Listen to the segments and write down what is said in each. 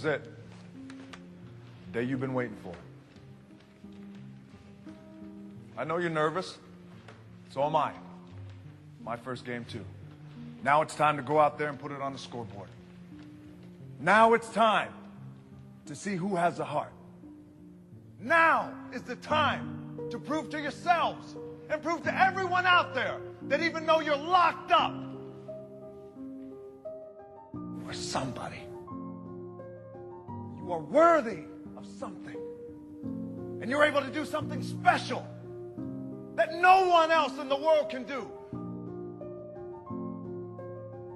it. The day you've been waiting for. I know you're nervous. So am I. My first game, too. Now it's time to go out there and put it on the scoreboard. Now it's time to see who has the heart. Now is the time to prove to yourselves and prove to everyone out there that even though you're locked up, you are somebody. You are worthy of something. And you're able to do something special that no one else in the world can do.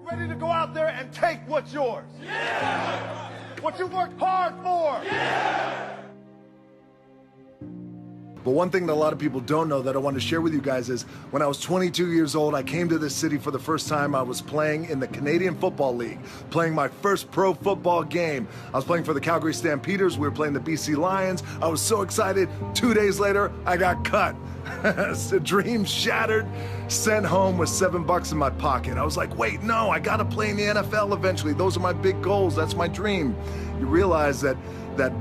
Ready to go out there and take what's yours. Yeah! What you've worked hard for. Yeah! But one thing that a lot of people don't know that I want to share with you guys is when I was 22 years old, I came to this city for the first time. I was playing in the Canadian Football League, playing my first pro football game. I was playing for the Calgary Stampeders. We were playing the BC Lions. I was so excited. 2 days later, I got cut. The dream shattered, sent home with $7 in my pocket. I was like, wait, no, I got to play in the NFL eventually. Those are my big goals. That's my dream. You realize that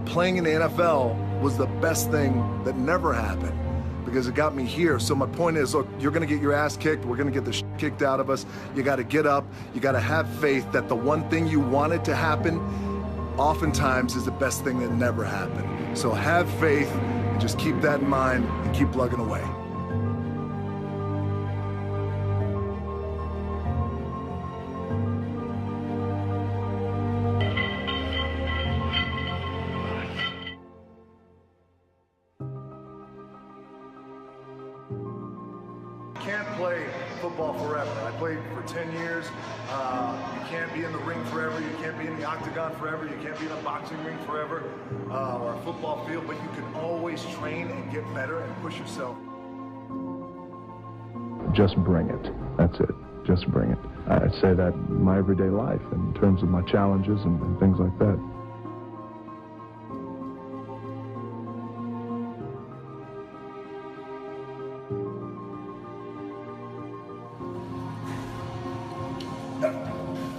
playing in the NFL was the best thing that never happened because it got me here. So my point is, look, you're going to get your ass kicked. We're going to get the shit kicked out of us. You got to get up. You got to have faith that the one thing you wanted to happen oftentimes is the best thing that never happened. So have faith and just keep that in mind and keep plugging away. Can't play football forever. I played for 10 years. You can't be in the ring forever. You can't be in the octagon forever. You can't be in a boxing ring forever or a football field, but you can always train and get better and push yourself. Just bring it. That's it. Just bring it. I say that in my everyday life in terms of my challenges and things like that.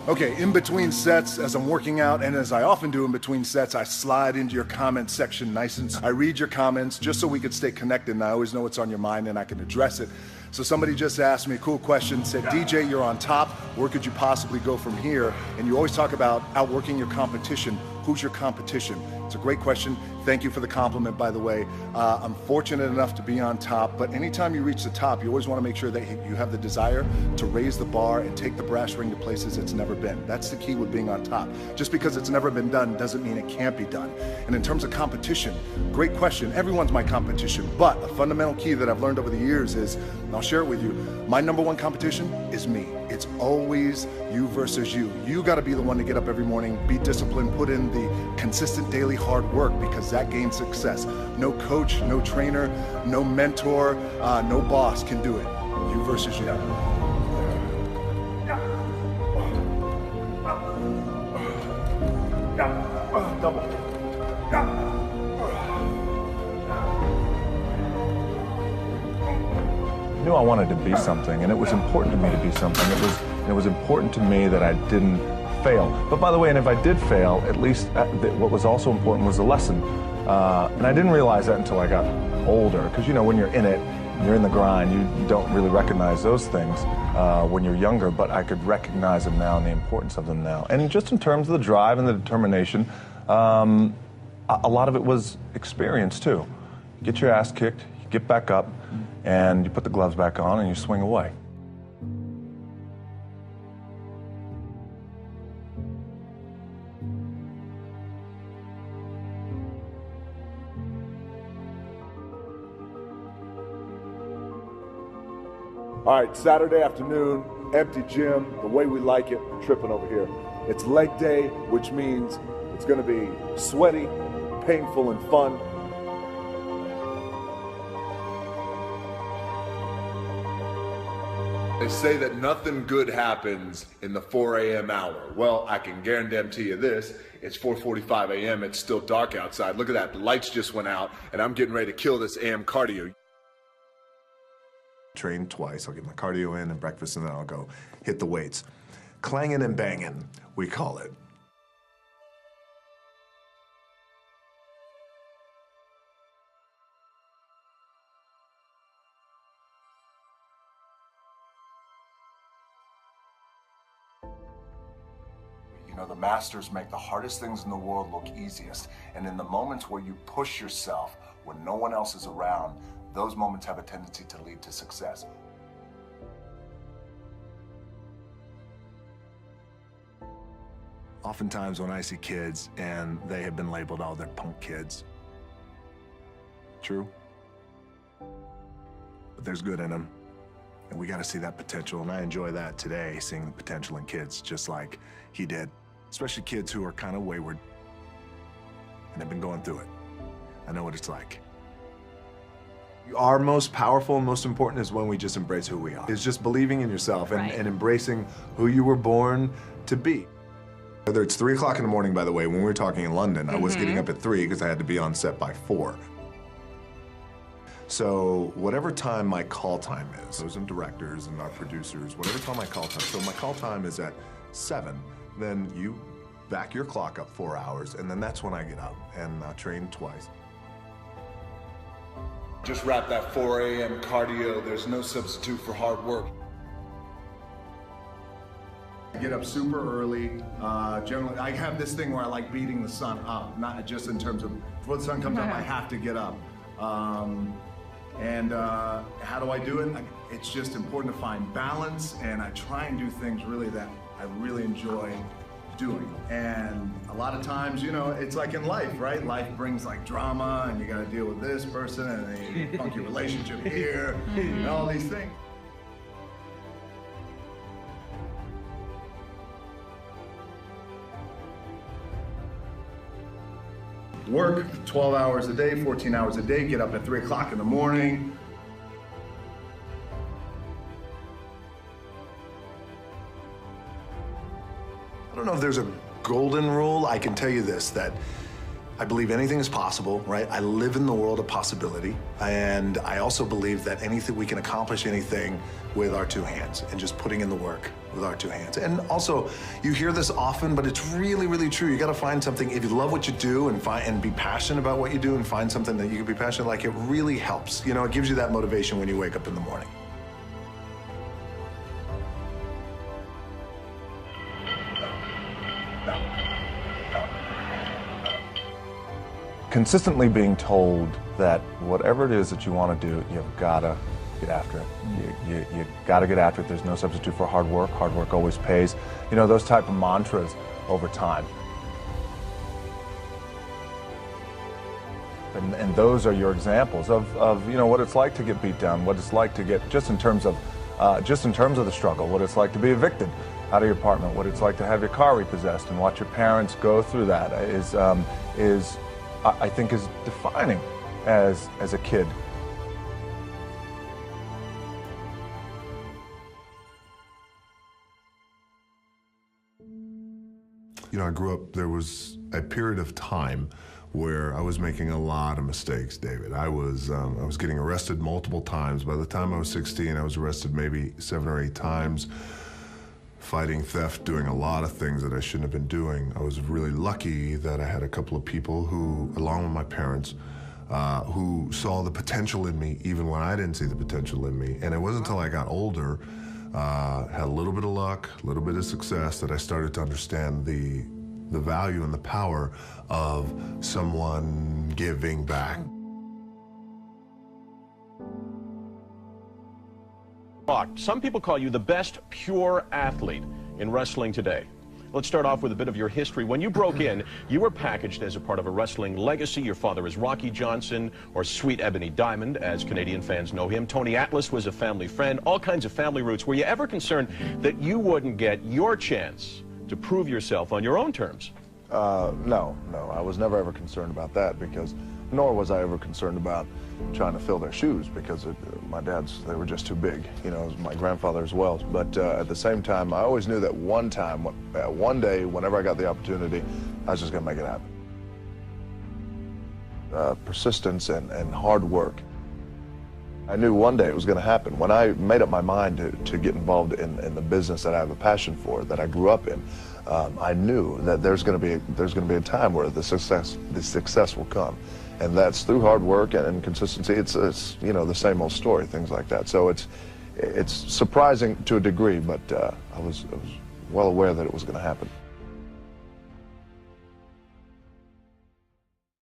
Okay, in between sets, as I'm working out, and as I often do in between sets, I slide into your comment section nice and I read your comments just so we could stay connected, and I always know what's on your mind and I can address it. So somebody just asked me a cool question, said, DJ, you're on top, where could you possibly go from here? And you always talk about outworking your competition. Who's your competition? It's a great question. Thank you for the compliment, by the way. I'm fortunate enough to be on top, but anytime you reach the top, you always want to make sure that you have the desire to raise the bar and take the brass ring to places it's never been. That's the key with being on top. Just because it's never been done doesn't mean it can't be done. And in terms of competition, great question. Everyone's my competition, but a fundamental key that I've learned over the years is, and I'll share it with you, my number one competition is me. It's always you versus you. You got to be the one to get up every morning, be disciplined, put in the consistent daily hard work, because that gains success. No coach, no trainer, no mentor, no boss can do it. You versus you. Double. I knew I wanted to be something, and it was important to me to be something. It was important to me that I didn't fail. But by the way, and if I did fail, at least what was also important was the lesson. And I didn't realize that until I got older, because you know, when you're in it, you're in the grind, you don't really recognize those things when you're younger, but I could recognize them now and the importance of them now. And just in terms of the drive and the determination, a lot of it was experience too. You get your ass kicked, you get back up, and you put the gloves back on and you swing away. All right, Saturday afternoon, empty gym, the way we like it, tripping over here. It's leg day, which means it's gonna be sweaty, painful, and fun. They say that nothing good happens in the 4 a.m. hour. Well, I can guarantee you this, it's 4:45 a.m., it's still dark outside. Look at that, the lights just went out, and I'm getting ready to kill this AM cardio. Train twice, I'll get my cardio in and breakfast, and then I'll go hit the weights. Clanging and banging, we call it. know, the masters make the hardest things in the world look easiest. And in the moments where you push yourself, when no one else is around, those moments have a tendency to lead to success. Oftentimes when I see kids and they have been labeled, oh, they're punk kids. True. But there's good in them. And we got to see that potential. And I enjoy that today, seeing the potential in kids just like he did. Especially kids who are kind of wayward and have been going through it. I know what it's like. Our most powerful and most important is when we just embrace who we are. It's just believing in yourself and embracing who you were born to be. Whether it's 3 o'clock in the morning, by the way, when we were talking in London, I was getting up at 3 because I had to be on set by 4. So whatever time my call time is, those and directors and our producers, whatever time my call time, so my call time is at 7, then you back your clock up 4 hours, and then that's when I get up and train twice. Just wrap that 4 a.m. cardio. There's no substitute for hard work. I get up super early. Generally, I have this thing where I like beating the sun up, not just in terms of before the sun comes up, I have to get up. And how do I do it? It's just important to find balance, and I try and do things really that I really enjoy doing. And a lot of times, you know, it's like in life, right? Life brings like drama, and you got to deal with this person, and then you funky relationship here, and all these things. Work 12 hours a day, 14 hours a day, get up at 3 o'clock in the morning. I don't know if there's a golden rule. I can tell you this, that I believe anything is possible, right? I live in the world of possibility. And I also believe that we can accomplish anything with our 2 hands and just putting in the work with our 2 hands. And also, you hear this often, but it's really, really true. You gotta find something, if you love what you do and be passionate about what you do and find something that you can be passionate like, it really helps. You know, it gives you that motivation when you wake up in the morning. Consistently being told that whatever it is that you want to do, you've got to get after it. You got to get after it. There's no substitute for hard work. Hard work always pays. You know, those type of mantras over time. And those are your examples of you know, what it's like to get beat down, what it's like to get, just in terms of the struggle, what it's like to be evicted out of your apartment, what it's like to have your car repossessed, and watch your parents go through that is I think is defining as a kid. You know, I grew up, there was a period of time where I was making a lot of mistakes, David. I was getting arrested multiple times. By the time I was 16, I was arrested maybe 7 or 8 times, fighting theft, doing a lot of things that I shouldn't have been doing. I was really lucky that I had a couple of people who, along with my parents, who saw the potential in me even when I didn't see the potential in me. And it wasn't until I got older, had a little bit of luck, a little bit of success, that I started to understand the value and the power of someone giving back. Some people call you the best pure athlete in wrestling today. Let's start off with a bit of your history. When you broke in, you were packaged as a part of a wrestling legacy. Your father is Rocky Johnson, or Sweet Ebony Diamond, as Canadian fans know him. Tony Atlas was a family friend, all kinds of family roots. Were you ever concerned that you wouldn't get your chance to prove yourself on your own terms? No, I was never ever concerned about that, because nor was I ever concerned about trying to fill their shoes, because my dad's, they were just too big, you know, my grandfather as well. But at the same time, I always knew that one day, whenever I got the opportunity, I was just gonna make it happen. Persistence and hard work. I knew one day it was gonna happen. When I made up my mind to get involved in the business that I have a passion for, that I grew up in, I knew that there's gonna be a time where the success will come. And that's through hard work and consistency. It's you know, the same old story, things like that. So it's surprising to a degree, but I was well aware that it was going to happen.